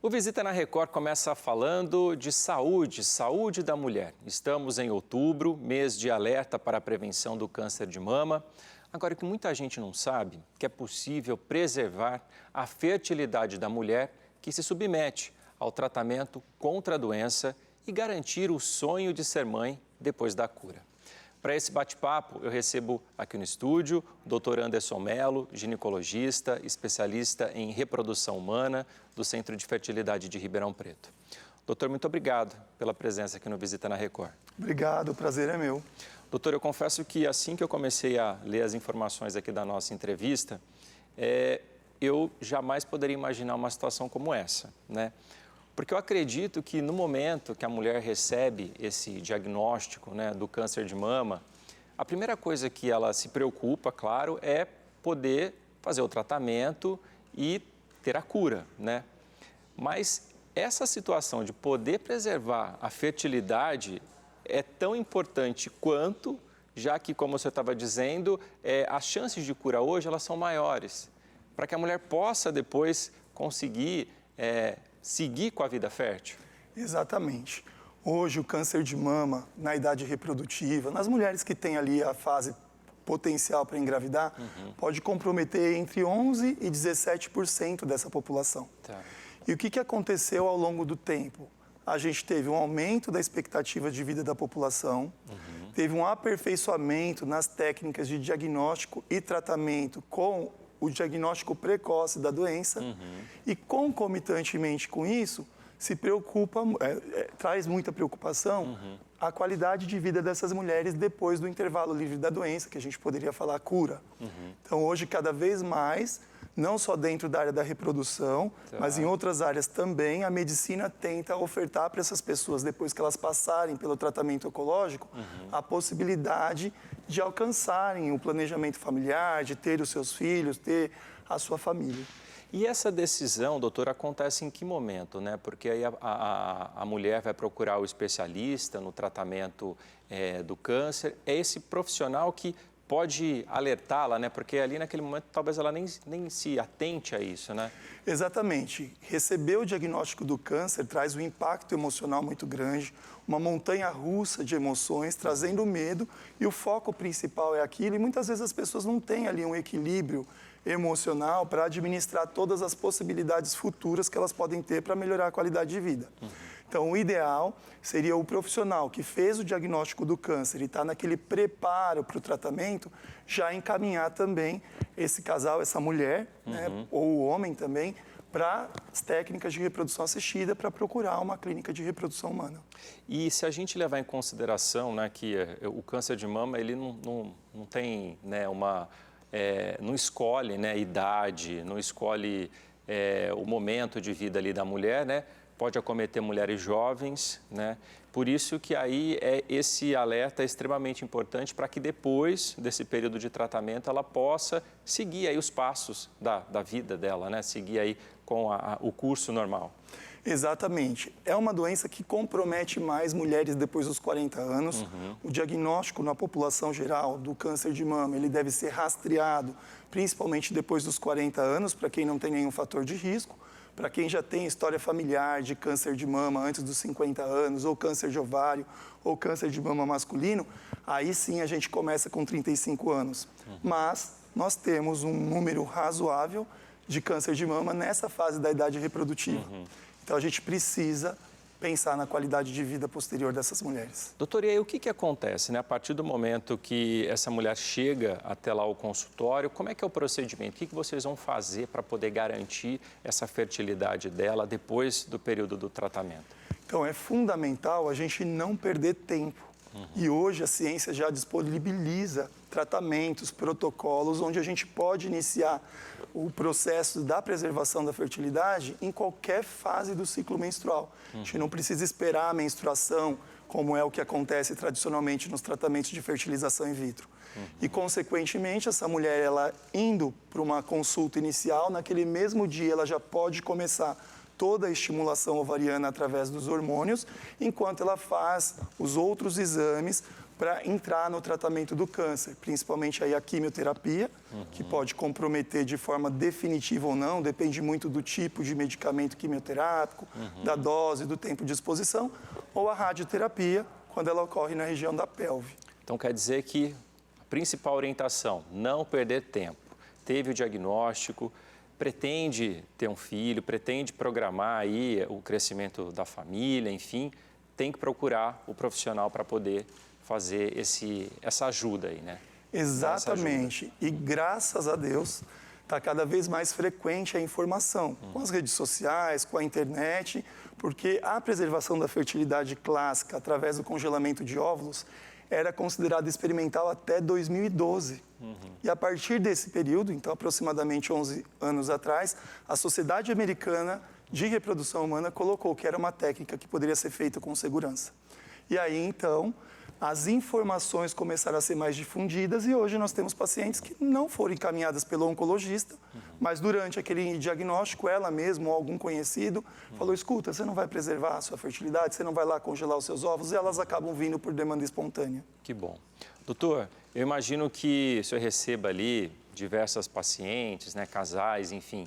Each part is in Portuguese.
O Visita na Record começa falando de saúde, saúde da mulher. Estamos em outubro, mês de alerta para a prevenção do câncer de mama. Agora, o que muita gente não sabe, que é possível preservar a fertilidade da mulher que se submete ao tratamento contra a doença e garantir o sonho de ser mãe depois da cura. Para esse bate-papo, eu recebo aqui no estúdio o Dr. Anderson Mello, ginecologista, especialista em reprodução humana do Centro de Fertilidade de Ribeirão Preto. Doutor, muito obrigado pela presença aqui no Visita na Record. Obrigado, o prazer é meu. Doutor, eu confesso que assim que eu comecei a ler as informações aqui da nossa entrevista, eu jamais poderia imaginar uma situação como essa, né? Porque eu acredito que no momento que a mulher recebe esse diagnóstico, né, do câncer de mama, a primeira coisa que ela se preocupa, claro, é poder fazer o tratamento e ter a cura, né? Mas essa situação de poder preservar a fertilidade é tão importante quanto, já que, como você estava dizendo, as chances de cura hoje elas são maiores, para que a mulher possa depois conseguir seguir com a vida fértil? Exatamente. Hoje, o câncer de mama, na idade reprodutiva, nas mulheres que têm ali a fase potencial para engravidar, pode comprometer entre 11% e 17% dessa população. Tá. E o que aconteceu ao longo do tempo? A gente teve um aumento da expectativa de vida da população, teve um aperfeiçoamento nas técnicas de diagnóstico e tratamento com o diagnóstico precoce da doença e, concomitantemente com isso, se preocupa, traz muita preocupação a qualidade de vida dessas mulheres depois do intervalo livre da doença, que a gente poderia falar cura. Então, hoje, cada vez mais, não só dentro da área da reprodução, mas em outras áreas também, a medicina tenta ofertar para essas pessoas, depois que elas passarem pelo tratamento oncológico, a possibilidade de alcançarem o planejamento familiar, de ter os seus filhos, ter a sua família. E essa decisão, doutor, acontece em que momento, né? Porque aí a mulher vai procurar o especialista no tratamento do câncer. É esse profissional que pode alertá-la, né? Porque ali naquele momento talvez ela nem se atente a isso, né? Exatamente. Receber o diagnóstico do câncer traz um impacto emocional muito grande, uma montanha-russa de emoções, trazendo medo, e o foco principal é aquilo, e muitas vezes as pessoas não têm ali um equilíbrio emocional para administrar todas as possibilidades futuras que elas podem ter para melhorar a qualidade de vida. Então, o ideal seria o profissional que fez o diagnóstico do câncer e está naquele preparo para o tratamento, já encaminhar também esse casal, essa mulher, né, ou o homem também, para as técnicas de reprodução assistida, para procurar uma clínica de reprodução humana. E se a gente levar em consideração, né, que o câncer de mama, ele não tem, né, não escolhe, né, idade, não escolhe o momento de vida ali da mulher, né? Pode acometer mulheres jovens, né? Por isso que aí esse alerta é extremamente importante para que depois desse período de tratamento ela possa seguir aí os passos da vida dela, né? Seguir aí com o curso normal. Exatamente. É uma doença que compromete mais mulheres depois dos 40 anos. O diagnóstico na população geral do câncer de mama, ele deve ser rastreado, principalmente depois dos 40 anos, para quem não tem nenhum fator de risco. Para quem já tem história familiar de câncer de mama antes dos 50 anos, ou câncer de ovário, ou câncer de mama masculino, aí sim a gente começa com 35 anos. Mas nós temos um número razoável de câncer de mama nessa fase da idade reprodutiva. Então a gente precisa pensar na qualidade de vida posterior dessas mulheres. Doutor, e aí o que acontece, né? A partir do momento que essa mulher chega até lá o consultório, como é que é o procedimento? O que vocês vão fazer para poder garantir essa fertilidade dela depois do período do tratamento? Então é fundamental a gente não perder tempo. E hoje a ciência já disponibiliza tratamentos, protocolos, onde a gente pode iniciar o processo da preservação da fertilidade em qualquer fase do ciclo menstrual. A gente não precisa esperar a menstruação, como é o que acontece tradicionalmente nos tratamentos de fertilização in vitro. E, consequentemente, essa mulher, ela indo para uma consulta inicial, naquele mesmo dia ela já pode começar toda a estimulação ovariana através dos hormônios, enquanto ela faz os outros exames para entrar no tratamento do câncer, principalmente aí a quimioterapia, que pode comprometer de forma definitiva ou não, depende muito do tipo de medicamento quimioterápico, da dose, do tempo de exposição, ou a radioterapia, quando ela ocorre na região da pelve. Então quer dizer que a principal orientação, não perder tempo. Teve o diagnóstico, pretende ter um filho, pretende programar aí o crescimento da família, enfim, tem que procurar o profissional para poder fazer essa ajuda aí, né? Exatamente. E graças a Deus, está cada vez mais frequente a informação com as redes sociais, com a internet, porque a preservação da fertilidade clássica através do congelamento de óvulos era considerada experimental até 2012. E a partir desse período, então aproximadamente 11 anos atrás, a Sociedade Americana de Reprodução Humana colocou que era uma técnica que poderia ser feita com segurança. E aí, então, as informações começaram a ser mais difundidas e hoje nós temos pacientes que não foram encaminhadas pelo oncologista, mas durante aquele diagnóstico, ela mesma ou algum conhecido falou, escuta, você não vai preservar a sua fertilidade, você não vai lá congelar os seus ovos, e elas acabam vindo por demanda espontânea. Que bom. Doutor, eu imagino que o senhor receba ali diversas pacientes, né, casais, enfim,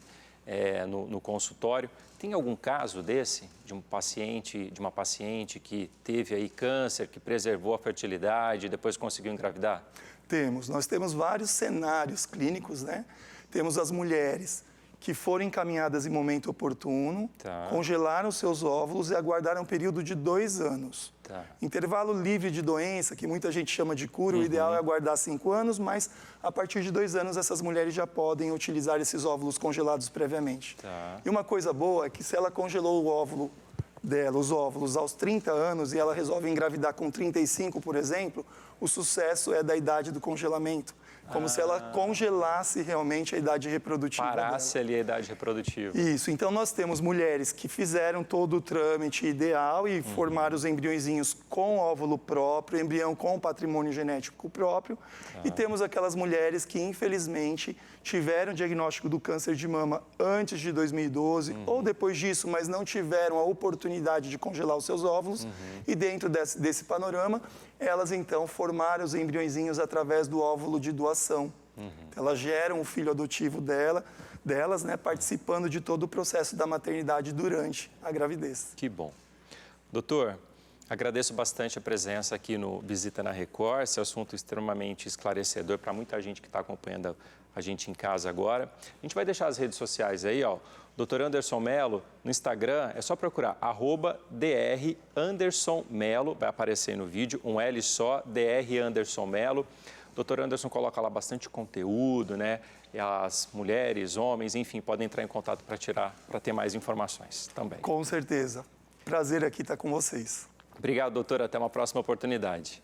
no consultório. Tem algum caso desse, de uma paciente que teve aí câncer, que preservou a fertilidade e depois conseguiu engravidar? Nós temos vários cenários clínicos, né? Temos as mulheres que foram encaminhadas em momento oportuno, congelaram seus óvulos e aguardaram um período de 2 anos. Intervalo livre de doença, que muita gente chama de cura, o ideal é aguardar 5 anos, mas a partir de 2 anos essas mulheres já podem utilizar esses óvulos congelados previamente. E uma coisa boa é que se ela congelou o óvulo dela, os óvulos, aos 30 anos e ela resolve engravidar com 35, por exemplo, o sucesso é da idade do congelamento. Como se ela congelasse realmente a idade reprodutiva Parasse dela. ali a idade reprodutiva. Isso. Então, nós temos mulheres que fizeram todo o trâmite ideal e formaram os embriõezinhos com óvulo próprio, embrião com patrimônio genético próprio. E temos aquelas mulheres que, infelizmente, tiveram o diagnóstico do câncer de mama antes de 2012 ou depois disso, mas não tiveram a oportunidade de congelar os seus óvulos. E dentro desse panorama, elas então formaram os embriõezinhos através do óvulo de doação. Elas geram o filho adotivo delas, né, participando de todo o processo da maternidade durante a gravidez. Que bom. Doutor, agradeço bastante a presença aqui no Visita na Record. Esse assunto extremamente esclarecedor para muita gente que está acompanhando a gente em casa agora. A gente vai deixar as redes sociais aí, ó. Dr. Anderson Mello, no Instagram, é só procurar @Dr. Anderson Mello, vai aparecer no vídeo, um L só, Dr. Anderson Mello. Dr. Anderson coloca lá bastante conteúdo, né? E as mulheres, homens, enfim, podem entrar em contato para ter mais informações também. Com certeza. Prazer aqui estar com vocês. Obrigado, doutor. Até uma próxima oportunidade.